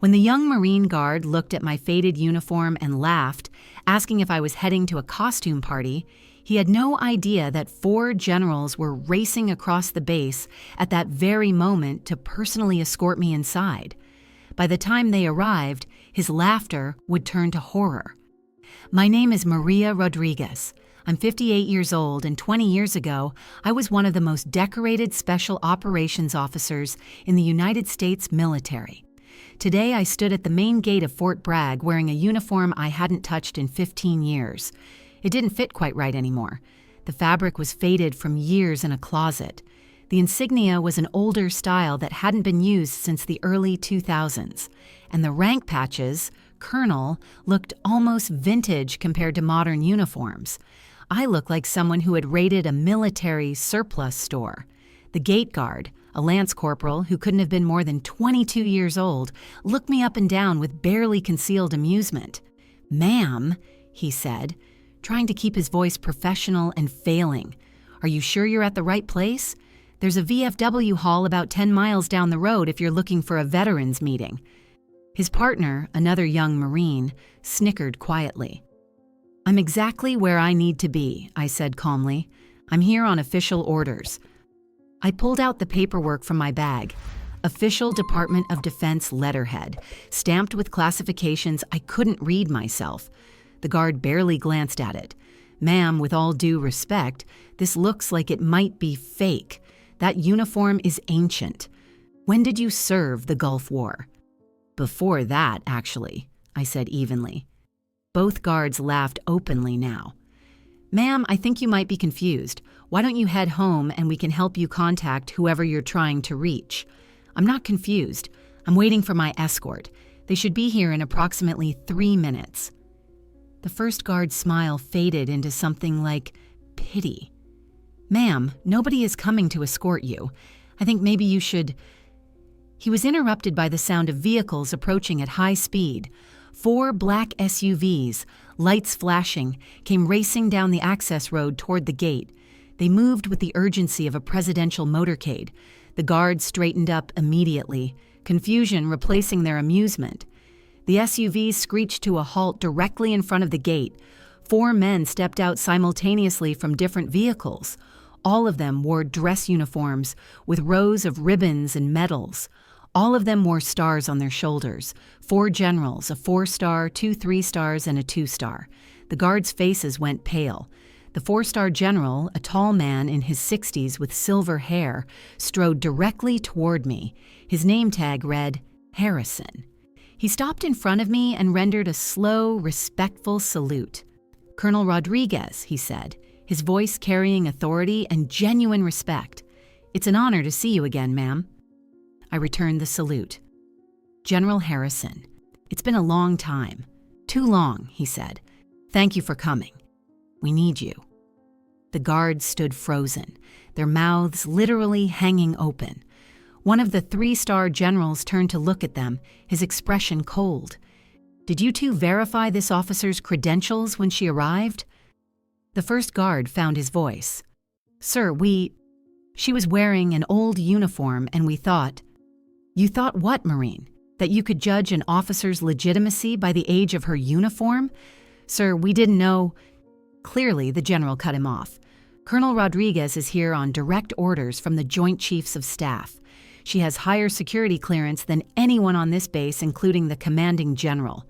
When the young Marine guard looked at my faded uniform and laughed, asking if I was heading to a costume party, he had no idea that 4 generals were racing across the base at that very moment to personally escort me inside. By the time they arrived, his laughter would turn to horror. My name is Maria Rodriguez. I'm 58 years old, and 20 years ago, I was one of the most decorated special operations officers in the United States military. Today, I stood at the main gate of Fort Bragg wearing a uniform I hadn't touched in 15 years. It didn't fit quite right anymore. The fabric was faded from years in a closet. The insignia was an older style that hadn't been used since the early 2000s. And the rank patches, Colonel, looked almost vintage compared to modern uniforms. I looked like someone who had raided a military surplus store. The gate guard, a lance corporal who couldn't have been more than 22 years old, looked me up and down with barely concealed amusement. "Ma'am," he said, trying to keep his voice professional and failing. "Are you sure you're at the right place? There's a VFW hall about 10 miles down the road if you're looking for a veterans meeting." His partner, another young Marine, snickered quietly. "I'm exactly where I need to be," I said calmly. "I'm here on official orders." I pulled out the paperwork from my bag. Official Department of Defense letterhead, stamped with classifications I couldn't read myself. The guard barely glanced at it. "Ma'am, with all due respect, this looks like it might be fake. That uniform is ancient. When did you serve the Gulf War?" "Before that, actually," I said evenly. Both guards laughed openly now. "Ma'am, I think you might be confused. Why don't you head home and we can help you contact whoever you're trying to reach?" "I'm not confused. I'm waiting for my escort. They should be here in approximately 3 minutes." The first guard's smile faded into something like pity. "Ma'am, nobody is coming to escort you. I think maybe you should—" He was interrupted by the sound of vehicles approaching at high speed. 4 black SUVs, lights flashing, came racing down the access road toward the gate. They moved with the urgency of a presidential motorcade. The guards straightened up immediately, confusion replacing their amusement. The SUVs screeched to a halt directly in front of the gate. 4 men stepped out simultaneously from different vehicles. All of them wore dress uniforms with rows of ribbons and medals. All of them wore stars on their shoulders. 4 generals, a 4-star, 2 3-stars, and a 2-star. The guards' faces went pale. The 4-star general, a tall man in his 60s with silver hair, strode directly toward me. His name tag read, Harrison. He stopped in front of me and rendered a slow, respectful salute. "Colonel Rodriguez," he said, his voice carrying authority and genuine respect. "It's an honor to see you again, ma'am." I returned the salute. "General Harrison, it's been a long time. Too long," he said. "Thank you for coming. We need you." The guards stood frozen, their mouths literally hanging open. One of the 3-star generals turned to look at them, his expression cold. "Did you two verify this officer's credentials when she arrived?" The first guard found his voice. "Sir, she was wearing an old uniform and we thought—" "You thought what, Marine? That you could judge an officer's legitimacy by the age of her uniform? Sir, we didn't know—" Clearly, the general cut him off. "Colonel Rodriguez is here on direct orders from the Joint Chiefs of Staff. She has higher security clearance than anyone on this base, including the commanding general.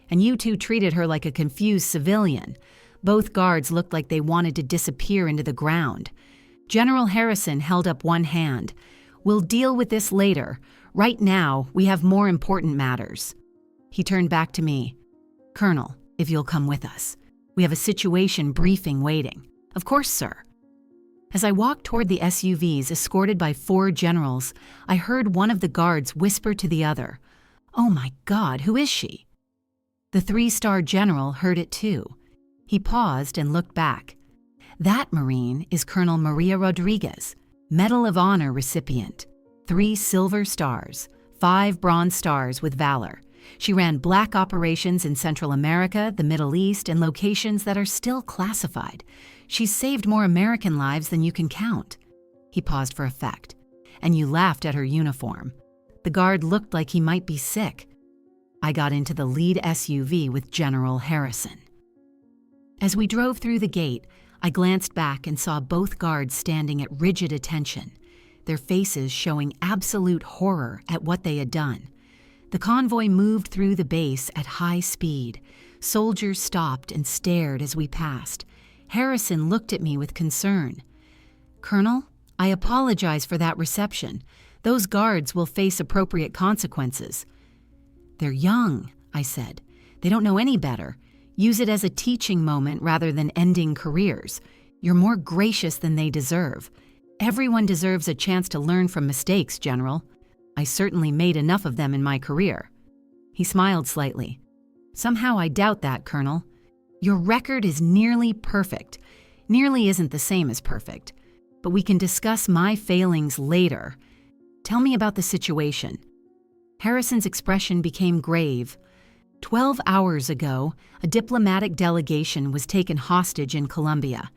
And you two treated her like a confused civilian. Both guards looked like they wanted to disappear into the ground." General Harrison held up one hand. "We'll deal with this later. Right now, we have more important matters." He turned back to me. "Colonel, if you'll come with us. We have a situation briefing waiting." "Of course, sir." As I walked toward the SUVs escorted by 4 generals, I heard one of the guards whisper to the other, "Oh my God, who is she?" The 3-star general heard it too. He paused and looked back. "That Marine is Colonel Maria Rodriguez, Medal of Honor recipient. 3 silver stars, 5 bronze stars with valor. She ran black operations in Central America, the Middle East, and locations that are still classified. She's saved more American lives than you can count." He paused for effect. "And you laughed at her uniform." The guard looked like he might be sick. I got into the lead SUV with General Harrison. As we drove through the gate, I glanced back and saw both guards standing at rigid attention, their faces showing absolute horror at what they had done. The convoy moved through the base at high speed. Soldiers stopped and stared as we passed. Harrison looked at me with concern. "Colonel, I apologize for that reception. Those guards will face appropriate consequences." "They're young," I said. "They don't know any better. Use it as a teaching moment rather than ending careers. You're more gracious than they deserve. Everyone deserves a chance to learn from mistakes, General. I certainly made enough of them in my career." He smiled slightly. "Somehow I doubt that, Colonel. Your record is nearly perfect. Nearly isn't the same as perfect. But we can discuss my failings later. Tell me about the situation." Harrison's expression became grave. 12 hours ago, a diplomatic delegation was taken hostage in Colombia.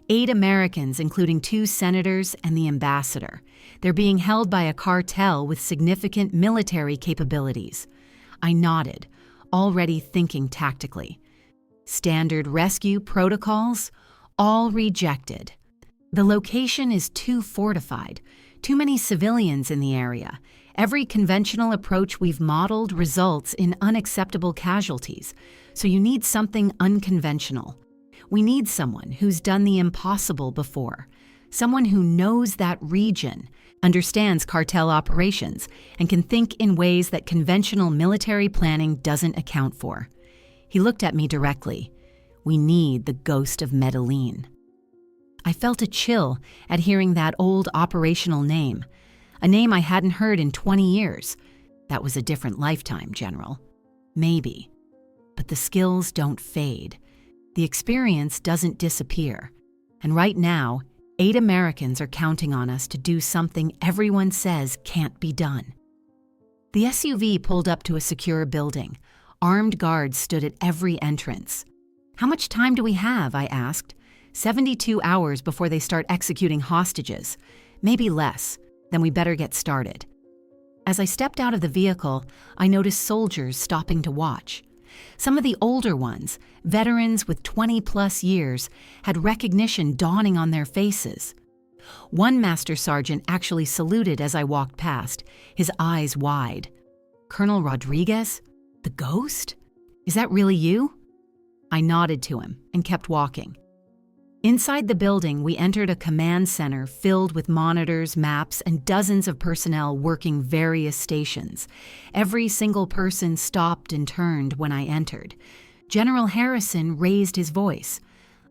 8 Americans, including 2 senators and the ambassador. They're being held by a cartel with significant military capabilities. I nodded, already thinking tactically. Standard rescue protocols? All rejected. The location is too fortified, too many civilians in the area. Every conventional approach we've modeled results in unacceptable casualties, so you need something unconventional. We need someone who's done the impossible before, someone who knows that region, understands cartel operations, and can think in ways that conventional military planning doesn't account for. He looked at me directly. We need the ghost of Medellin. I felt a chill at hearing that old operational name, a name I hadn't heard in 20 years. That was a different lifetime, General. Maybe. But the skills don't fade. The experience doesn't disappear. And right now, 8 Americans are counting on us to do something everyone says can't be done. The SUV pulled up to a secure building. Armed guards stood at every entrance. "How much time do we have?" I asked. 72 hours before they start executing hostages. Maybe less. Then we better get started. As I stepped out of the vehicle, I noticed soldiers stopping to watch. Some of the older ones, veterans with 20-plus years, had recognition dawning on their faces. One master sergeant actually saluted as I walked past, his eyes wide. "Colonel Rodriguez? The ghost? Is that really you?" I nodded to him and kept walking. Inside the building, we entered a command center filled with monitors, maps, and dozens of personnel working various stations. Every single person stopped and turned when I entered. General Harrison raised his voice.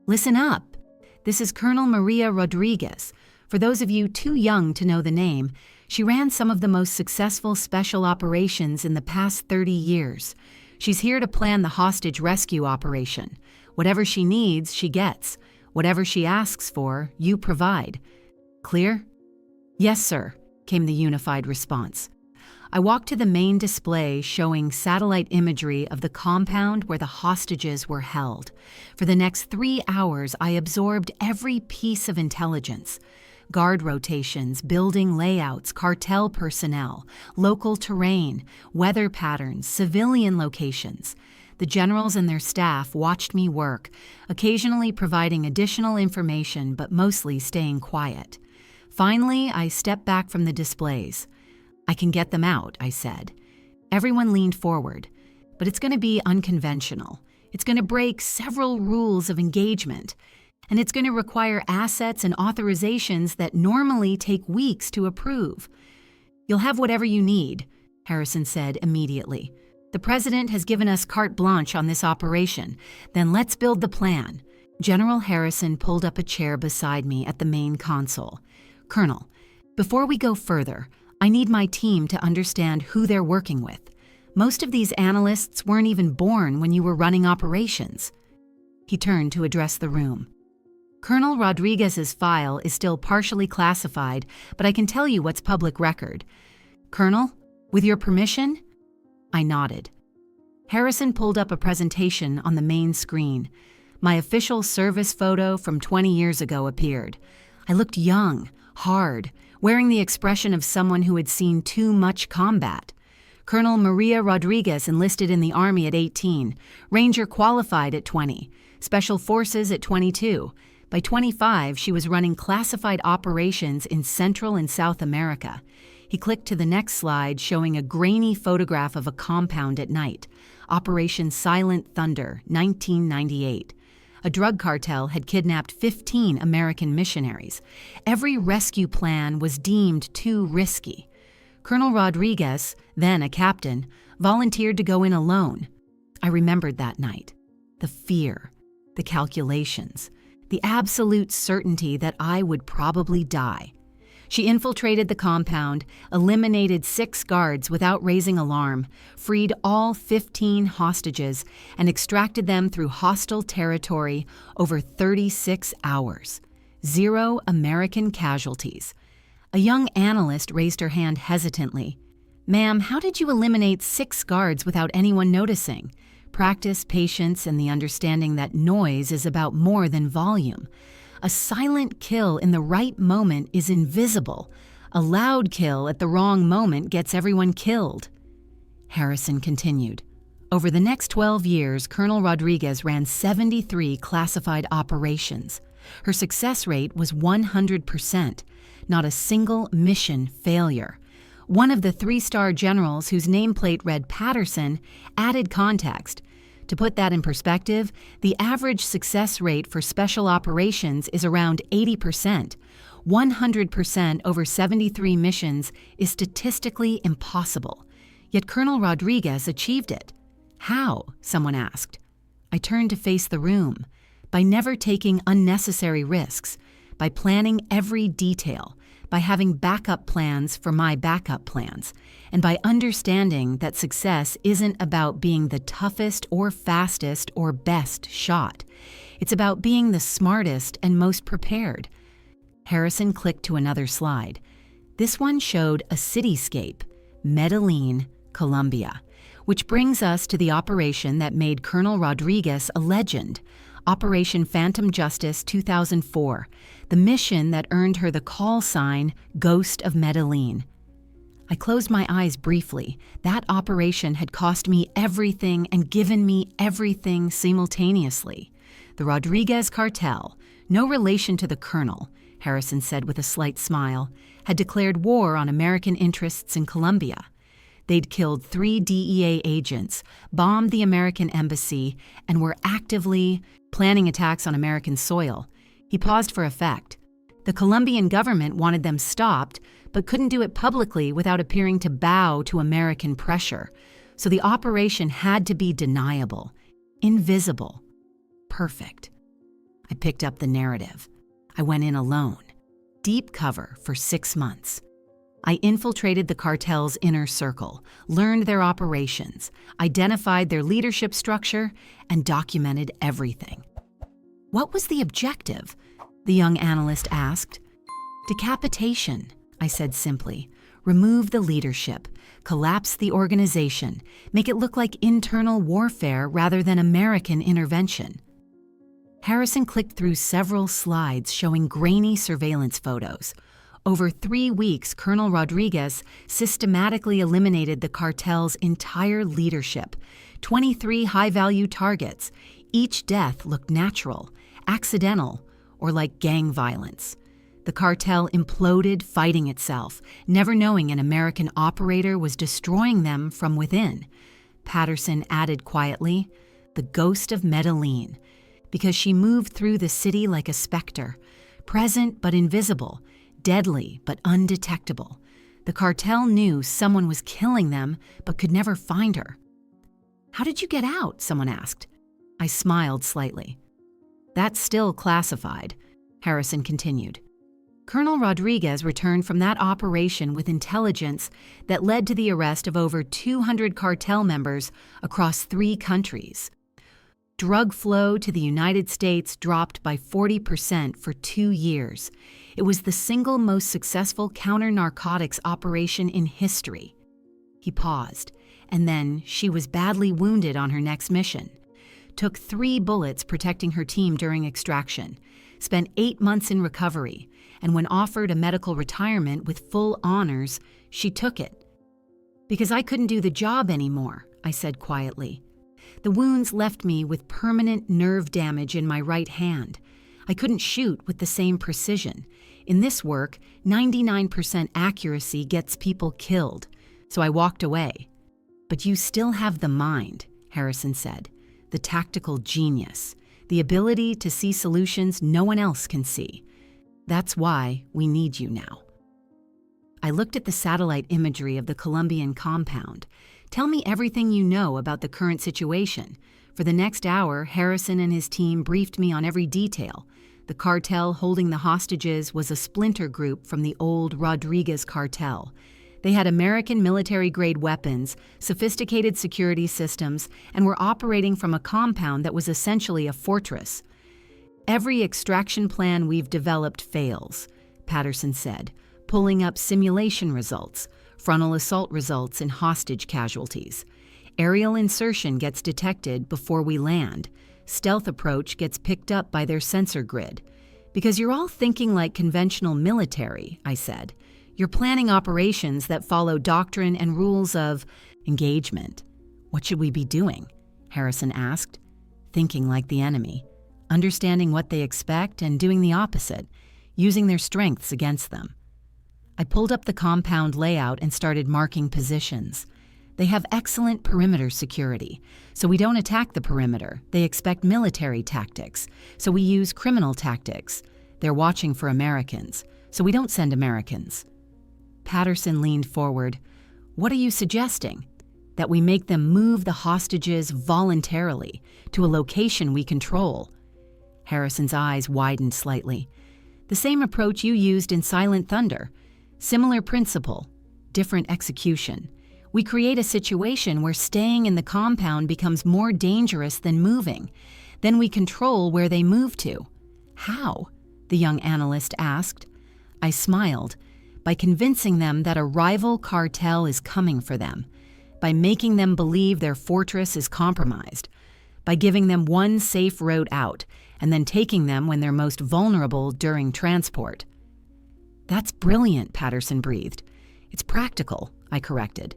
"Listen up. This is Colonel Maria Rodriguez. For those of you too young to know the name, she ran some of the most successful special operations in the past 30 years. She's here to plan the hostage rescue operation. Whatever she needs, she gets. Whatever she asks for, you provide. Clear?" "Yes, sir," came the unified response. I walked to the main display showing satellite imagery of the compound where the hostages were held. For the next 3 hours, I absorbed every piece of intelligence. Guard rotations, building layouts, cartel personnel, local terrain, weather patterns, civilian locations. The generals and their staff watched me work, occasionally providing additional information but mostly staying quiet. Finally, I stepped back from the displays. "I can get them out," I said. Everyone leaned forward. "But it's going to be unconventional. It's going to break several rules of engagement. And it's going to require assets and authorizations that normally take weeks to approve." "You'll have whatever you need," Harrison said immediately. "The president has given us carte blanche on this operation. Then let's build the plan." General Harrison pulled up a chair beside me at the main console. "Colonel, before we go further, I need my team to understand who they're working with. Most of these analysts weren't even born when you were running operations." He turned to address the room. "Colonel Rodriguez's file is still partially classified, but I can tell you what's public record. Colonel, with your permission?" I nodded. Harrison pulled up a presentation on the main screen. My official service photo from 20 years ago appeared. I looked young, hard, wearing the expression of someone who had seen too much combat. Colonel Maria Rodriguez enlisted in the Army at 18, Ranger qualified at 20, Special Forces at 22. By 25, she was running classified operations in Central and South America. He clicked to the next slide showing a grainy photograph of a compound at night. Operation Silent Thunder, 1998. A drug cartel had kidnapped 15 American missionaries. Every rescue plan was deemed too risky. Colonel Rodriguez, then a captain, volunteered to go in alone. I remembered that night. The fear, the calculations, the absolute certainty that I would probably die. She infiltrated the compound, eliminated 6 guards without raising alarm, freed all 15 hostages, and extracted them through hostile territory over 36 hours. 0 American casualties. A young analyst raised her hand hesitantly. "Ma'am, how did you eliminate 6 guards without anyone noticing?" Practice, patience, and the understanding that noise is about more than volume. A silent kill in the right moment is invisible. A loud kill at the wrong moment gets everyone killed. Harrison continued. Over the next 12 years, Colonel Rodriguez ran 73 classified operations. Her success rate was 100%, not a single mission failure. One of the 3-star generals whose nameplate read Patterson added context. To put that in perspective, the average success rate for special operations is around 80%. 100% over 73 missions is statistically impossible. Yet Colonel Rodriguez achieved it. How? Someone asked. I turned to face the room. By never taking unnecessary risks, by planning every detail, by having backup plans for my backup plans, and by understanding that success isn't about being the toughest or fastest or best shot. It's about being the smartest and most prepared. Harrison clicked to another slide. This one showed a cityscape, Medellin, Colombia, which brings us to the operation that made Colonel Rodriguez a legend. Operation Phantom Justice 2004, the mission that earned her the call sign Ghost of Medellin. I closed my eyes briefly. That operation had cost me everything and given me everything simultaneously. The Rodriguez cartel, no relation to the colonel, Harrison said with a slight smile, had declared war on American interests in Colombia. They'd killed 3 DEA agents, bombed the American embassy, and were actively planning attacks on American soil. He paused for effect. The Colombian government wanted them stopped, but couldn't do it publicly without appearing to bow to American pressure. So the operation had to be deniable, invisible, perfect. I picked up the narrative. I went in alone. Deep cover for 6 months. I infiltrated the cartel's inner circle, learned their operations, identified their leadership structure, and documented everything. What was the objective? The young analyst asked. Decapitation, I said simply. Remove the leadership, collapse the organization, make it look like internal warfare rather than American intervention. Harrison clicked through several slides showing grainy surveillance photos. Over 3 weeks, Colonel Rodriguez systematically eliminated the cartel's entire leadership, 23 high-value targets. Each death looked natural, accidental, or like gang violence. The cartel imploded, fighting itself, never knowing an American operator was destroying them from within. Patterson added quietly, the ghost of Medellin, because she moved through the city like a specter, present but invisible, deadly but undetectable. The cartel knew someone was killing them but could never find her. How did you get out? Someone asked. I smiled slightly. That's still classified, Harrison continued. Colonel Rodriguez returned from that operation with intelligence that led to the arrest of over 200 cartel members across 3 countries. Drug flow to the United States dropped by 40% for 2 years. It was the single most successful counter-narcotics operation in history. He paused, and then she was badly wounded on her next mission. Took 3 bullets protecting her team during extraction. Spent 8 months in recovery, and when offered a medical retirement with full honors, she took it. Because I couldn't do the job anymore, I said quietly. The wounds left me with permanent nerve damage in my right hand. I couldn't shoot with the same precision. In this work, 99% accuracy gets people killed, so I walked away. But you still have the mind, Harrison said, the tactical genius, the ability to see solutions no one else can see. That's why we need you now. I looked at the satellite imagery of the Colombian compound. Tell me everything you know about the current situation. For the next hour, Harrison and his team briefed me on every detail. The cartel holding the hostages was a splinter group from the old Rodriguez cartel. They had American military-grade weapons, sophisticated security systems, and were operating from a compound that was essentially a fortress. Every extraction plan we've developed fails, Patterson said, pulling up simulation results, frontal assault results, and hostage casualties. Aerial insertion gets detected before we land. Stealth approach gets picked up by their sensor grid. Because you're all thinking like conventional military, I said. You're planning operations that follow doctrine and rules of engagement. What should we be doing? Harrison asked. Thinking like the enemy. Understanding what they expect and doing the opposite, using their strengths against them. I pulled up the compound layout and started marking positions. They have excellent perimeter security, so we don't attack the perimeter. They expect military tactics, so we use criminal tactics. They're watching for Americans, so we don't send Americans. Patterson leaned forward. What are you suggesting? That we make them move the hostages voluntarily to a location we control. Harrison's eyes widened slightly. The same approach you used in Silent Thunder. Similar principle, different execution. We create a situation where staying in the compound becomes more dangerous than moving. Then we control where they move to. How? The young analyst asked. I smiled. By convincing them that a rival cartel is coming for them. By making them believe their fortress is compromised. By giving them one safe road out, and then taking them when they're most vulnerable during transport. That's brilliant, Patterson breathed. It's practical, I corrected.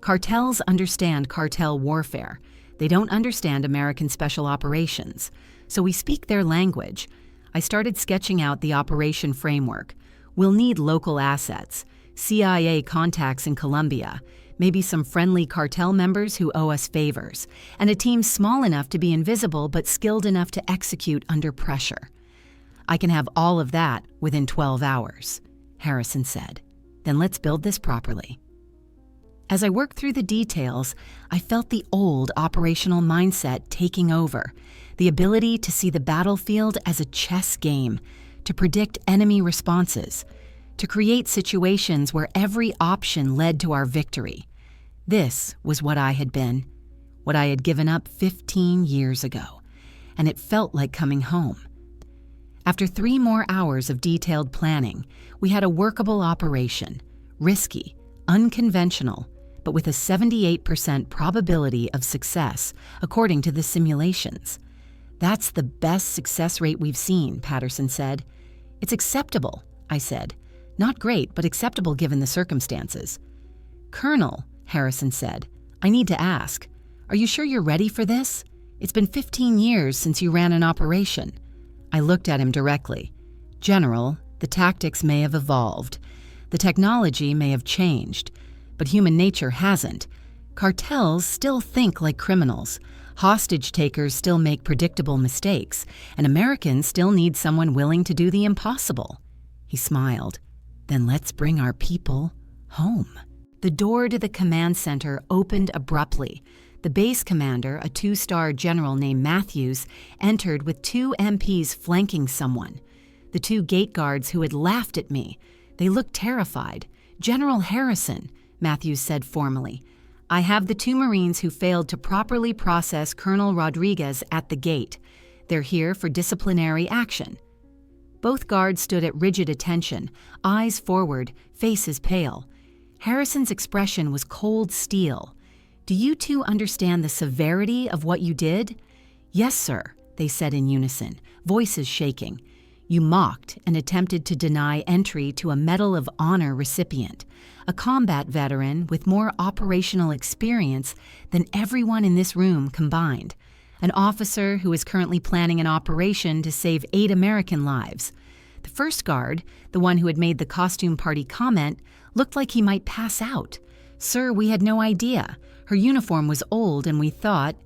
Cartels understand cartel warfare. They don't understand American special operations. So we speak their language. I started sketching out the operation framework. We'll need local assets, CIA contacts in Colombia, maybe some friendly cartel members who owe us favors, and a team small enough to be invisible but skilled enough to execute under pressure. I can have all of that within 12 hours. Harrison said. Then let's build this properly. As I worked through the details, I felt the old operational mindset taking over, the ability to see the battlefield as a chess game, to predict enemy responses, to create situations where every option led to our victory. This was what I had been, what I had given up 15 years ago, and it felt like coming home. After 3 more hours of detailed planning, we had a workable operation, risky, unconventional, but with a 78% probability of success, according to the simulations. That's the best success rate we've seen, Patterson said. It's acceptable, I said. Not great, but acceptable given the circumstances. Colonel, Harrison said, I need to ask, are you sure you're ready for this? It's been 15 years since you ran an operation. I looked at him directly. General, the tactics may have evolved. The technology may have changed, but human nature hasn't. Cartels still think like criminals. Hostage takers still make predictable mistakes, and Americans still need someone willing to do the impossible. He smiled. Then let's bring our people home. The door to the command center opened abruptly. The base commander, a 2-star general named Matthews, entered with 2 MPs flanking someone. The 2 gate guards who had laughed at me. They looked terrified. General Harrison, Matthews said formally. I have the 2 Marines who failed to properly process Colonel Rodriguez at the gate. They're here for disciplinary action. Both guards stood at rigid attention, eyes forward, faces pale. Harrison's expression was cold steel. Do you 2 understand the severity of what you did? Yes, sir, they said in unison, voices shaking. You mocked and attempted to deny entry to a Medal of Honor recipient, a combat veteran with more operational experience than everyone in this room combined, an officer who is currently planning an operation to save 8 American lives. The first guard, the one who had made the costume party comment, looked like he might pass out. "Sir, we had no idea. Her uniform was old and we thought—"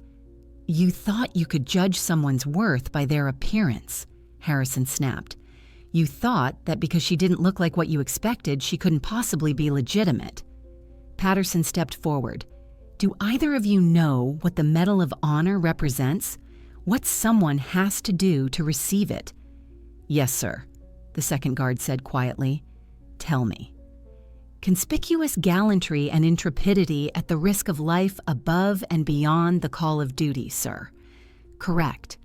"You thought you could judge someone's worth by their appearance," Harrison snapped. "You thought that because she didn't look like what you expected, she couldn't possibly be legitimate." Patterson stepped forward. "Do either of you know what the Medal of Honor represents? What someone has to do to receive it?" "Yes, sir," the second guard said quietly. "Tell me." "Conspicuous gallantry and intrepidity at the risk of life above and beyond the call of duty, sir." "Correct.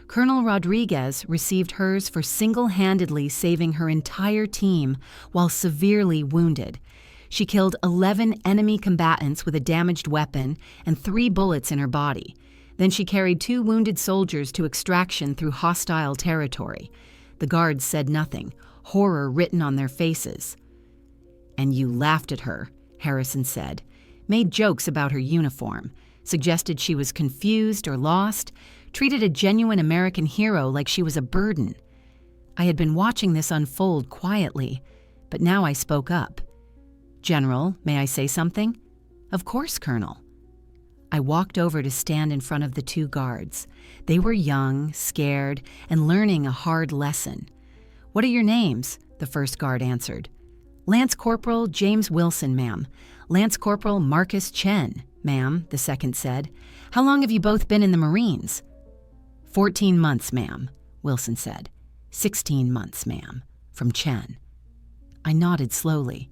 Colonel Rodriguez received hers for single-handedly saving her entire team while severely wounded. She killed 11 enemy combatants with a damaged weapon and 3 bullets in her body. Then she carried 2 wounded soldiers to extraction through hostile territory." The guards said nothing, horror written on their faces. "And you laughed at her," Harrison said, "made jokes about her uniform, suggested she was confused or lost, treated a genuine American hero like she was a burden." I had been watching this unfold quietly, but now I spoke up. "General, may I say something?" "Of course, Colonel." I walked over to stand in front of the 2 guards. They were young, scared, and learning a hard lesson. "What are your names?" the first guard answered. "Lance Corporal James Wilson, ma'am. Lance Corporal Marcus Chen, ma'am," the second said. "How long have you both been in the Marines?" 14 months, ma'am," Wilson said. 16 months, ma'am, from Chen. I nodded slowly.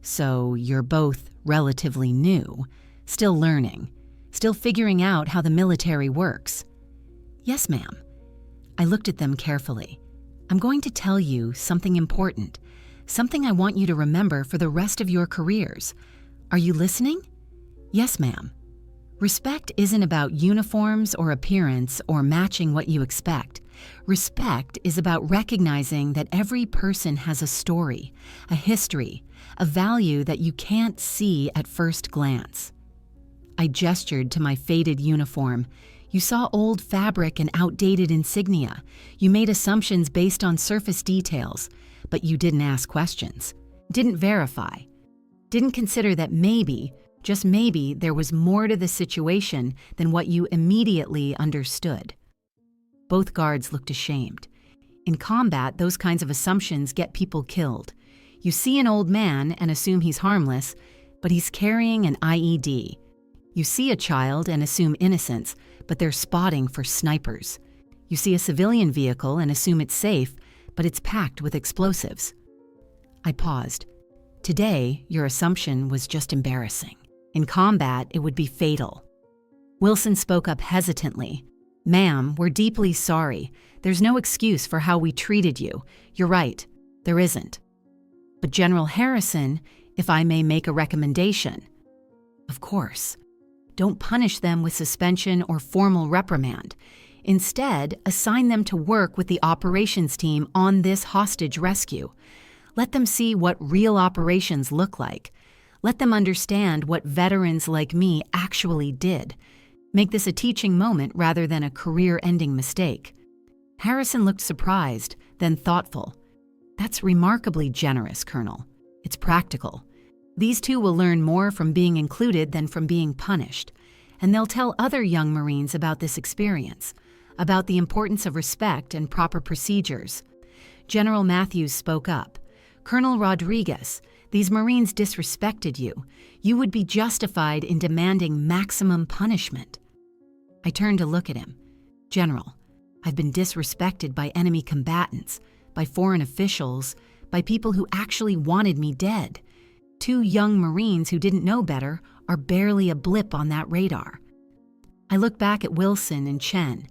"So you're both relatively new, still learning, still figuring out how the military works?" "Yes, ma'am." I looked at them carefully. "I'm going to tell you something important, something I want you to remember for the rest of your careers. Are you listening?" "Yes, ma'am." Respect isn't about uniforms or appearance or matching what you expect. Respect is about recognizing that every person has a story, a history, a value that you can't see at first glance. I gestured to my faded uniform. "You saw old fabric and outdated insignia. You made assumptions based on surface details, but you didn't ask questions, didn't verify, didn't consider that maybe, just maybe, there was more to the situation than what you immediately understood." Both guards looked ashamed. In combat, those kinds of assumptions get people killed. You see an old man and assume he's harmless, but he's carrying an IED. You see a child and assume innocence, but they're spotting for snipers. You see a civilian vehicle and assume it's safe, but it's packed with explosives. I paused. Today, your assumption was just embarrassing. In combat, it would be fatal. Wilson spoke up hesitantly. "Ma'am, we're deeply sorry. There's no excuse for how we treated you. You're right, there isn't. But General Harrison, if I may make a recommendation." "Of course. Don't punish them with suspension or formal reprimand. Instead, assign them to work with the operations team on this hostage rescue. Let them see what real operations look like. Let them understand what veterans like me actually did. Make this a teaching moment rather than a career-ending mistake." Harrison looked surprised, then thoughtful. "That's remarkably generous, Colonel. It's practical. These 2 will learn more from being included than from being punished, and they'll tell other young Marines about this experience, about the importance of respect and proper procedures." General Matthews spoke up. "Colonel Rodriguez, these Marines disrespected you. You would be justified in demanding maximum punishment." I turned to look at him. "General, I've been disrespected by enemy combatants, by foreign officials, by people who actually wanted me dead. 2 young Marines who didn't know better are barely a blip on that radar." I looked back at Wilson and Chen,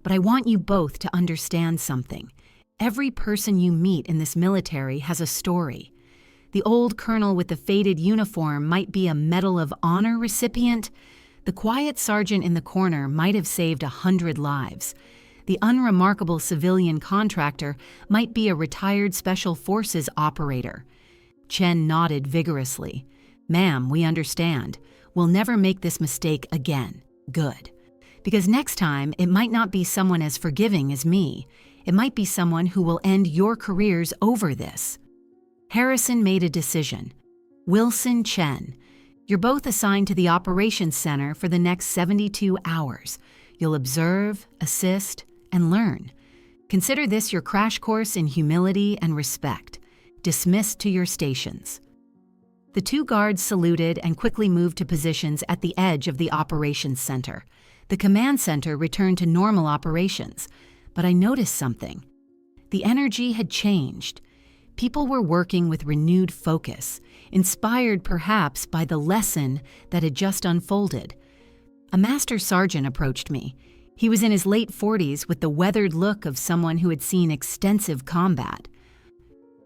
but I want you both to understand something. Every person you meet in this military has a story. The old colonel with the faded uniform might be a Medal of Honor recipient. The quiet sergeant in the corner might have saved 100 lives. The unremarkable civilian contractor might be a retired Special Forces operator. Chen nodded vigorously. Ma'am, we understand. We'll never make this mistake again. Good. Because next time, it might not be someone as forgiving as me. It might be someone who will end your careers over this. Harrison made a decision. Wilson Chen, you're both assigned to the operations center for the next 72 hours. You'll observe, assist, and learn. Consider this your crash course in humility and respect. Dismissed to your stations. The two guards saluted and quickly moved to positions at the edge of the operations center. The command center returned to normal operations, but I noticed something. The energy had changed. People were working with renewed focus, inspired perhaps by the lesson that had just unfolded. A master sergeant approached me. He was in his late 40s with the weathered look of someone who had seen extensive combat.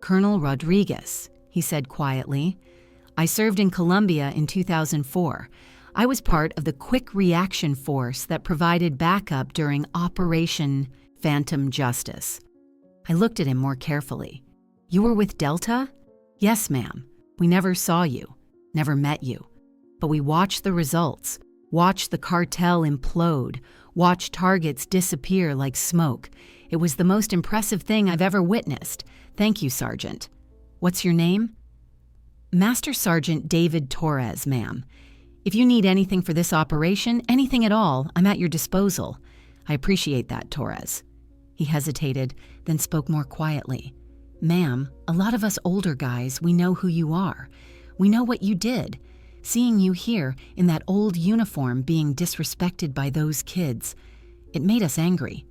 Colonel Rodriguez, he said quietly. I served in Colombia in 2004. I was part of the quick reaction force that provided backup during Operation Phantom Justice. I looked at him more carefully. You were with Delta? Yes, ma'am. We never saw you, never met you. But we watched the results, watched the cartel implode, watched targets disappear like smoke. It was the most impressive thing I've ever witnessed. Thank you, Sergeant. What's your name? Master Sergeant David Torres, ma'am. If you need anything for this operation, anything at all, I'm at your disposal. I appreciate that, Torres. He hesitated, then spoke more quietly. Ma'am, a lot of us older guys, we know who you are. We know what you did. Seeing you here in that old uniform being disrespected by those kids, it made us angry.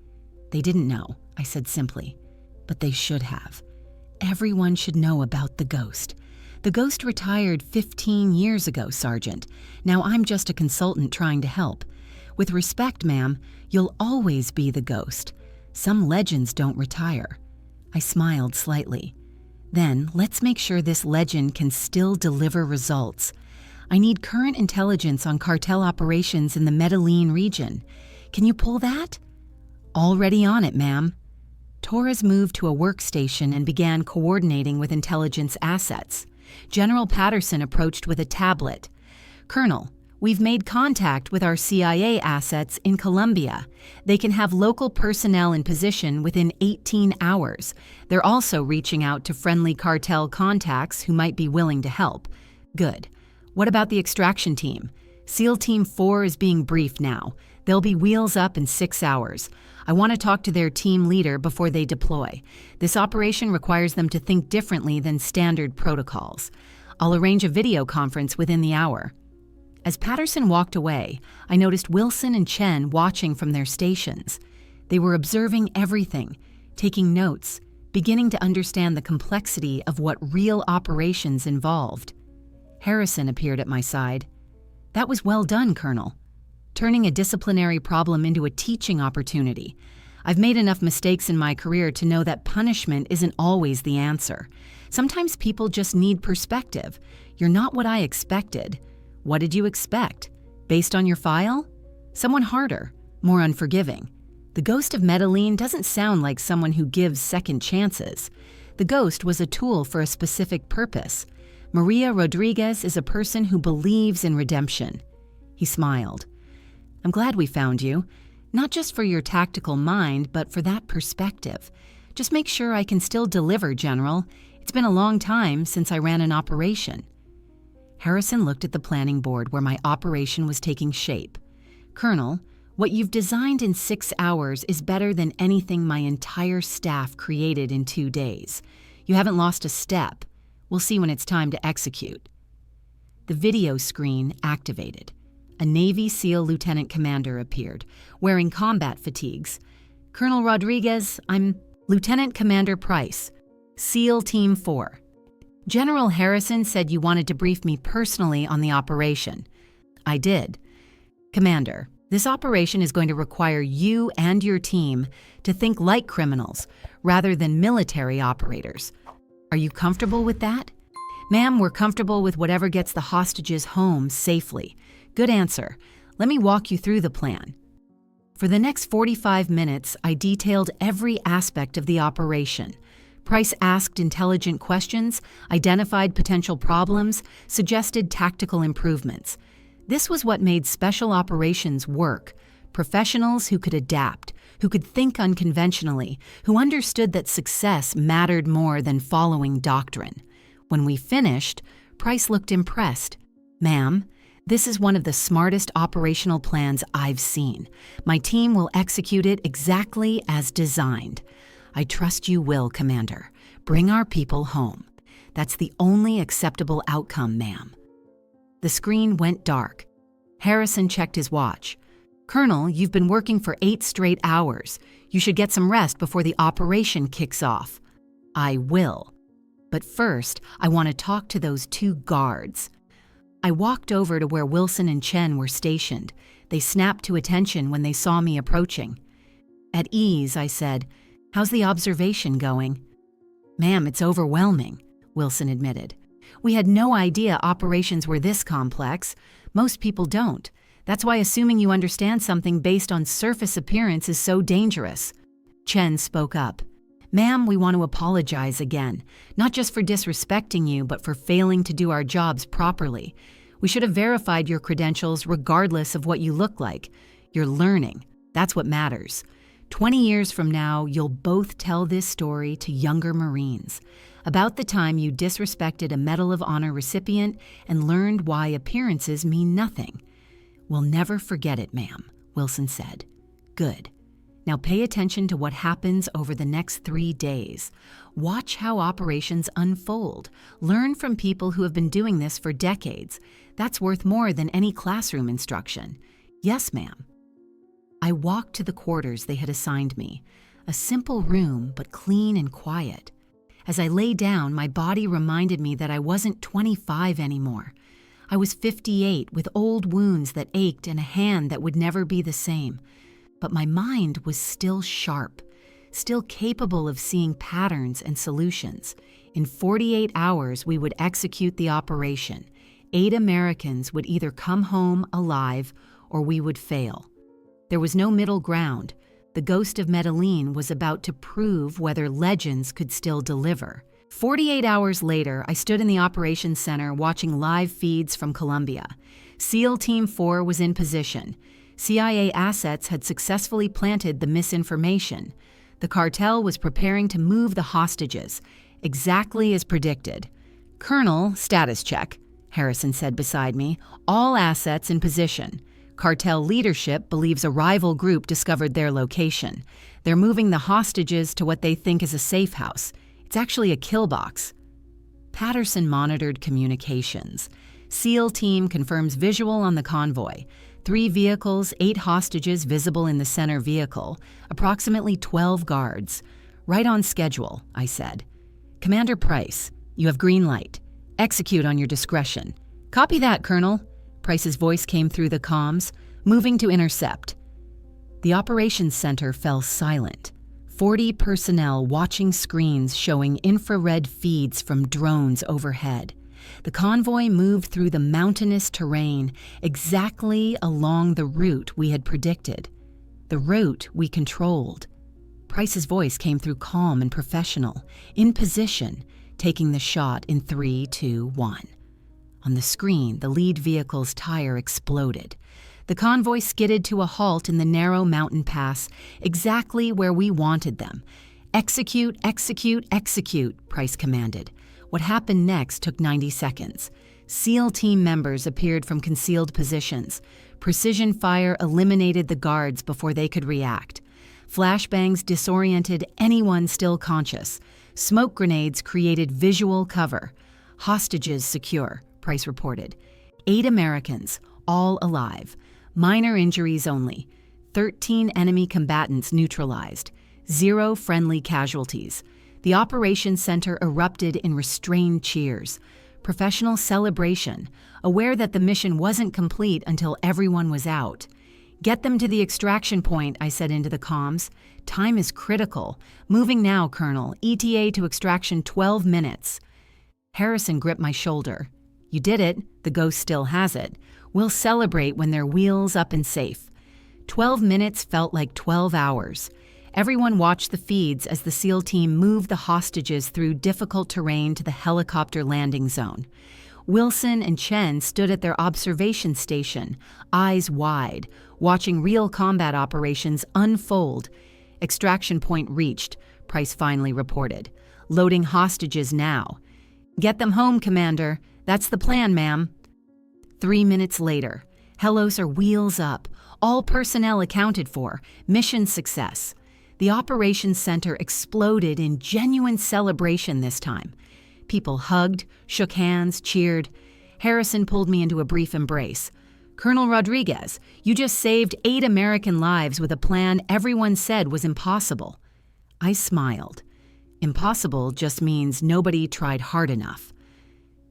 They didn't know, I said simply, but they should have. Everyone should know about the ghost. The ghost retired 15 years ago, Sergeant. Now I'm just a consultant trying to help. With respect, ma'am, you'll always be the ghost. Some legends don't retire. I smiled slightly. Then let's make sure this legend can still deliver results. I need current intelligence on cartel operations in the Medellin region. Can you pull that? Already on it, ma'am. Torres moved to a workstation and began coordinating with intelligence assets. General Patterson approached with a tablet. Colonel, we've made contact with our CIA assets in Colombia. They can have local personnel in position within 18 hours. They're also reaching out to friendly cartel contacts who might be willing to help. Good. What about the extraction team? SEAL Team 4 is being briefed now. They'll be wheels up in 6 hours. I want to talk to their team leader before they deploy. This operation requires them to think differently than standard protocols. I'll arrange a video conference within the hour. As Patterson walked away, I noticed Wilson and Chen watching from their stations. They were observing everything, taking notes, beginning to understand the complexity of what real operations involved. Harrison appeared at my side. That was well done, Colonel. Turning a disciplinary problem into a teaching opportunity. I've made enough mistakes in my career to know that punishment isn't always the answer. Sometimes people just need perspective. You're not what I expected. What did you expect? Based on your file? Someone harder, more unforgiving. The ghost of Medellin doesn't sound like someone who gives second chances. The ghost was a tool for a specific purpose. Maria Rodriguez is a person who believes in redemption. He smiled. I'm glad we found you, not just for your tactical mind, but for that perspective. Just make sure I can still deliver, General. It's been a long time since I ran an operation. Harrison looked at the planning board where my operation was taking shape. Colonel, what you've designed in 6 hours is better than anything my entire staff created in 2 days. You haven't lost a step. We'll see when it's time to execute. The video screen activated. A Navy SEAL Lieutenant Commander appeared, wearing combat fatigues. Colonel Rodriguez, I'm Lieutenant Commander Price, SEAL Team 4. General Harrison said you wanted to brief me personally on the operation. I did. Commander, this operation is going to require you and your team to think like criminals rather than military operators. Are you comfortable with that? Ma'am, we're comfortable with whatever gets the hostages home safely. Good answer. Let me walk you through the plan. For the next 45 minutes, I detailed every aspect of the operation. Price asked intelligent questions, identified potential problems, suggested tactical improvements. This was what made special operations work. Professionals who could adapt, who could think unconventionally, who understood that success mattered more than following doctrine. When we finished, Price looked impressed. "Ma'am, this is one of the smartest operational plans I've seen. My team will execute it exactly as designed. I trust you will, Commander. Bring our people home. That's the only acceptable outcome, ma'am." The screen went dark. Harrison checked his watch. "Colonel, you've been working for 8 straight hours. You should get some rest before the operation kicks off." "I will. But first, I want to talk to those 2 guards." I walked over to where Wilson and Chen were stationed. They snapped to attention when they saw me approaching. At ease, I said, "How's the observation going?" "Ma'am, it's overwhelming," Wilson admitted. "We had no idea operations were this complex. Most people don't. That's why assuming you understand something based on surface appearance is so dangerous." Chen spoke up. "Ma'am, we want to apologize again, not just for disrespecting you, but for failing to do our jobs properly. We should have verified your credentials regardless of what you look like. You're learning. That's what matters. 20 years from now, you'll both tell this story to younger Marines about the time you disrespected a Medal of Honor recipient and learned why appearances mean nothing." "We'll never forget it, ma'am," Wilson said. "Good. Now pay attention to what happens over the next 3 days. Watch how operations unfold. Learn from people who have been doing this for decades. That's worth more than any classroom instruction." "Yes, ma'am." I walked to the quarters they had assigned me. A simple room, but clean and quiet. As I lay down, my body reminded me that I wasn't 25 anymore. I was 58 with old wounds that ached and a hand that would never be the same. But my mind was still sharp, still capable of seeing patterns and solutions. In 48 hours, we would execute the operation. 8 Americans would either come home alive or we would fail. There was no middle ground. The ghost of Medellin was about to prove whether legends could still deliver. 48 hours later, I stood in the operations center watching live feeds from Colombia. SEAL Team 4 was in position. CIA assets had successfully planted the misinformation. The cartel was preparing to move the hostages, exactly as predicted. "Colonel, status check," Harrison said beside me. "All assets in position. Cartel leadership believes a rival group discovered their location. They're moving the hostages to what they think is a safe house. It's actually a kill box." Patterson monitored communications. SEAL team confirms visual on the convoy. 3 vehicles, 8 hostages visible in the center vehicle, approximately 12 guards. "Right on schedule," I said. "Commander Price, you have green light. Execute on your discretion." "Copy that, Colonel." Price's voice came through the comms, moving to intercept. The operations center fell silent. 40 personnel watching screens showing infrared feeds from drones overhead. The convoy moved through the mountainous terrain exactly along the route we had predicted. The route we controlled. Price's voice came through calm and professional, in position, taking the shot in 3, 2, 1. On the screen, the lead vehicle's tire exploded. The convoy skidded to a halt in the narrow mountain pass, exactly where we wanted them. "Execute, execute, execute," Price commanded. What happened next took 90 seconds. SEAL team members appeared from concealed positions. Precision fire eliminated the guards before they could react. Flashbangs disoriented anyone still conscious. Smoke grenades created visual cover. "Hostages secure," Price reported. 8 Americans, all alive. Minor injuries only. 13 enemy combatants neutralized. 0 friendly casualties. The operations center erupted in restrained cheers. Professional celebration, aware that the mission wasn't complete until everyone was out. "Get them to the extraction point," I said into the comms. "Time is critical. Moving now, Colonel. ETA to extraction 12 minutes. Harrison gripped my shoulder. "You did it. The ghost still has it. We'll celebrate when they're wheels up and safe." 12 minutes felt like 12 hours. Everyone watched the feeds as the SEAL team moved the hostages through difficult terrain to the helicopter landing zone. Wilson and Chen stood at their observation station, eyes wide, watching real combat operations unfold. Extraction point reached, Price finally reported. Loading hostages now. Get them home, Commander. That's the plan, ma'am. 3 minutes later, Helos are wheels up, all personnel accounted for, mission success. The operations center exploded in genuine celebration this time. People hugged, shook hands, cheered. Harrison pulled me into a brief embrace. Colonel Rodriguez, you just saved 8 American lives with a plan everyone said was impossible. I smiled. Impossible just means nobody tried hard enough.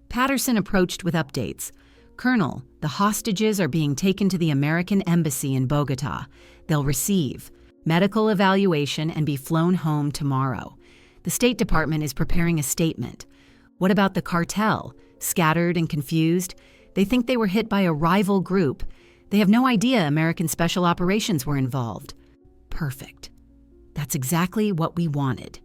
Patterson approached with updates. Colonel, the hostages are being taken to the American Embassy in Bogota. They'll receive medical evaluation and be flown home tomorrow. The State Department is preparing a statement. What about the cartel? Scattered and confused? They think they were hit by a rival group. They have no idea American Special Operations were involved. Perfect. That's exactly what we wanted.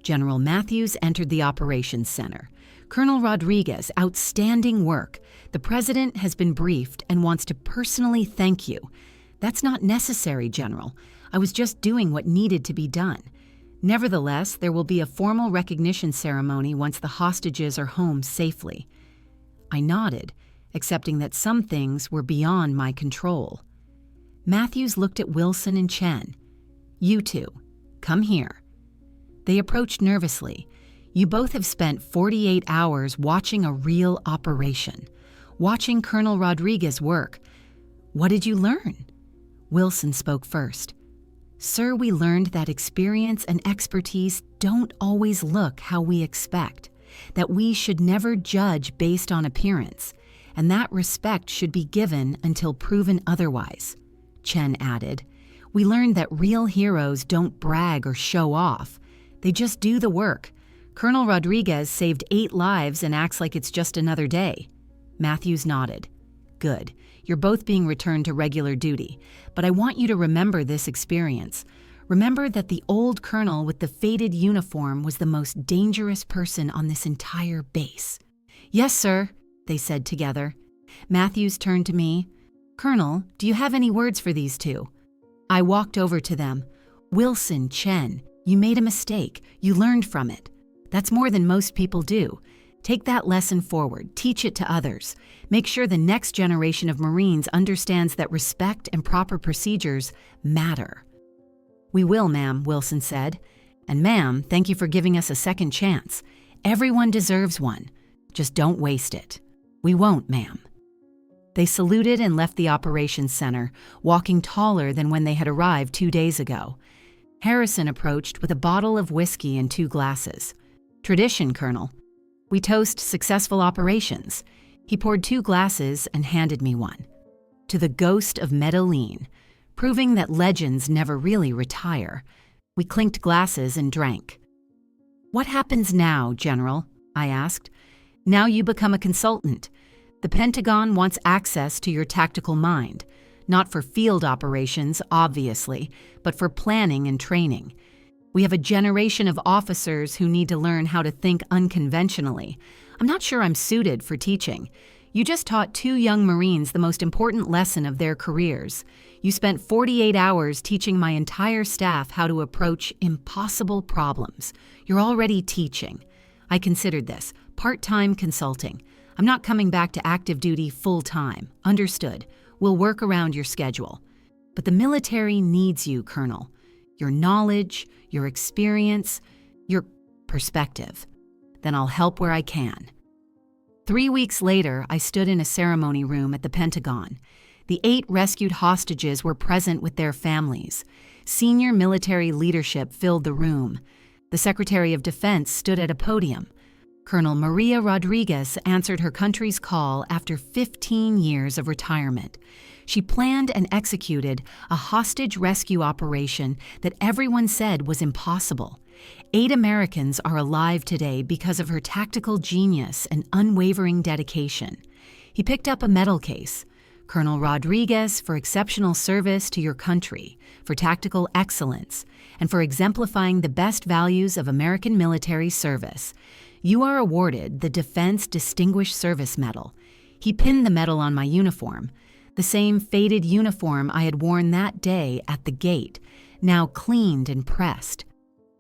General Matthews entered the operations center. Colonel Rodriguez, outstanding work. The President has been briefed and wants to personally thank you. That's not necessary, General. I was just doing what needed to be done. Nevertheless, there will be a formal recognition ceremony once the hostages are home safely. I nodded, accepting that some things were beyond my control. Matthews looked at Wilson and Chen. You two, come here. They approached nervously. You both have spent 48 hours watching a real operation, watching Colonel Rodriguez work. What did you learn? Wilson spoke first. Sir, we learned that experience and expertise don't always look how we expect, that we should never judge based on appearance, and that respect should be given until proven otherwise. Chen added, we learned that real heroes don't brag or show off. They just do the work. Colonel Rodriguez saved 8 lives and acts like it's just another day. Matthews nodded. Good. You're both being returned to regular duty, but I want you to remember this experience. Remember that the old colonel with the faded uniform was the most dangerous person on this entire base. Yes, sir, they said together. Matthews turned to me. Colonel, do you have any words for these two? I walked over to them. Wilson, Chen, you made a mistake. You learned from it. That's more than most people do. Take that lesson forward, teach it to others. Make sure the next generation of Marines understands that respect and proper procedures matter. We will, ma'am, Wilson said. And ma'am, thank you for giving us a second chance. Everyone deserves one. Just don't waste it. We won't, ma'am. They saluted and left the operations center, walking taller than when they had arrived 2 days ago. Harrison approached with a bottle of whiskey and 2 glasses. Tradition, Colonel. We toast successful operations. He poured 2 glasses and handed me one. To the ghost of Medellin, proving that legends never really retire. We clinked glasses and drank. What happens now, General? I asked. Now you become a consultant. The Pentagon wants access to your tactical mind, not for field operations, obviously, but for planning and training. We have a generation of officers who need to learn how to think unconventionally. I'm not sure I'm suited for teaching. You just taught 2 young Marines the most important lesson of their careers. You spent 48 hours teaching my entire staff how to approach impossible problems. You're already teaching. I considered this part-time consulting. I'm not coming back to active duty full-time. Understood. We'll work around your schedule. But the military needs you, Colonel. Your knowledge, your experience, your perspective. Then I'll help where I can. 3 weeks later, I stood in a ceremony room at the Pentagon. The 8 rescued hostages were present with their families. Senior military leadership filled the room. The Secretary of Defense stood at a podium. Colonel Maria Rodriguez answered her country's call after 15 years of retirement. She planned and executed a hostage rescue operation that everyone said was impossible. 8 Americans are alive today because of her tactical genius and unwavering dedication. He picked up a medal case. Colonel Rodriguez for exceptional service to your country, for tactical excellence, and for exemplifying the best values of American military service. You are awarded the Defense Distinguished Service Medal. He pinned the medal on my uniform, the same faded uniform I had worn that day at the gate, now cleaned and pressed.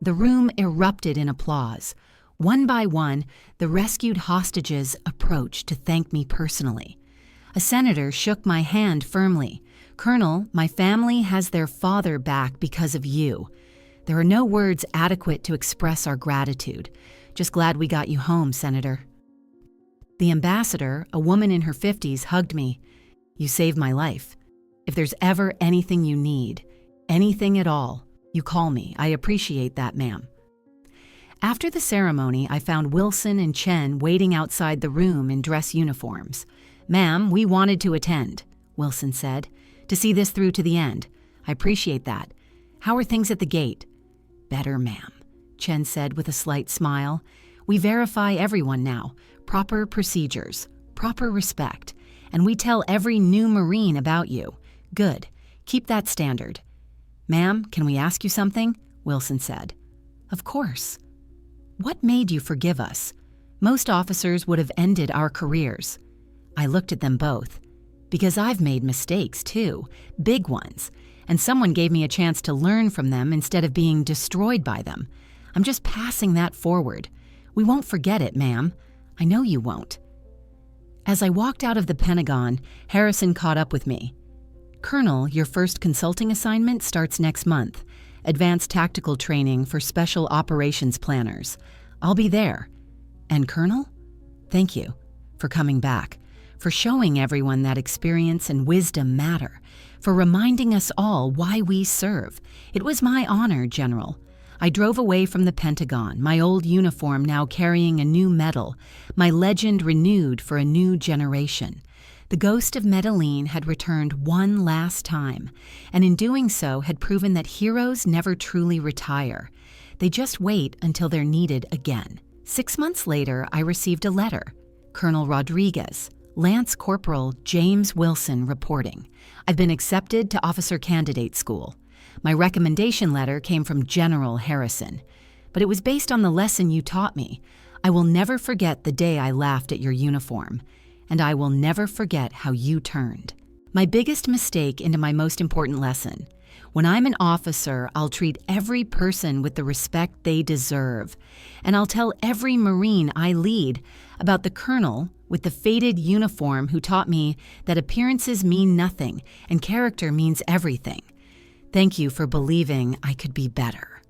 The room erupted in applause. One by one, the rescued hostages approached to thank me personally. A senator shook my hand firmly. "Colonel, my family has their father back because of you. There are no words adequate to express our gratitude. Just glad we got you home, Senator." The ambassador, a woman in her 50s, hugged me. "You saved my life. If there's ever anything you need, anything at all, you call me. I appreciate that, ma'am." After the ceremony, I found Wilson and Chen waiting outside the room in dress uniforms. "Ma'am, we wanted to attend," Wilson said, "to see this through to the end. I appreciate that. How are things at the gate?" "Better, ma'am," Chen said with a slight smile. "We verify everyone now. Proper procedures, proper respect, and we tell every new Marine about you. Good. Keep that standard." "Ma'am, can we ask you something?" Wilson said. "Of course." "What made you forgive us? Most officers would have ended our careers." I looked at them both. "Because I've made mistakes too, big ones, and someone gave me a chance to learn from them instead of being destroyed by them. I'm just passing that forward. We won't forget it, ma'am. I know you won't." As I walked out of the Pentagon, Harrison caught up with me. "Colonel, your first consulting assignment starts next month. Advanced tactical training for special operations planners. I'll be there. And Colonel, thank you for coming back, for showing everyone that experience and wisdom matter, for reminding us all why we serve. It was my honor, General." I drove away from the Pentagon, my old uniform now carrying a new medal, my legend renewed for a new generation. The ghost of Medellin had returned one last time, and in doing so had proven that heroes never truly retire. They just wait until they're needed again. 6 months later, I received a letter. Colonel Rodriguez, Lance Corporal James Wilson reporting. I've been accepted to Officer Candidate School. My recommendation letter came from General Harrison, but it was based on the lesson you taught me. I will never forget the day I laughed at your uniform, and I will never forget how you turned. My biggest mistake into my most important lesson. When I'm an officer, I'll treat every person with the respect they deserve, and I'll tell every Marine I lead about the colonel with the faded uniform who taught me that appearances mean nothing and character means everything. Thank you for believing I could be better.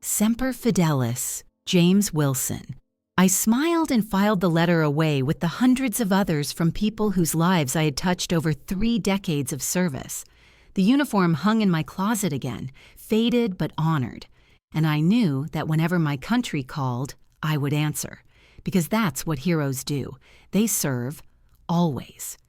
Semper Fidelis, James Wilson. I smiled and filed the letter away with the hundreds of others from people whose lives I had touched over 3 decades of service. The uniform hung in my closet again, faded but honored, and I knew that whenever my country called, I would answer, because that's what heroes do. They serve, always.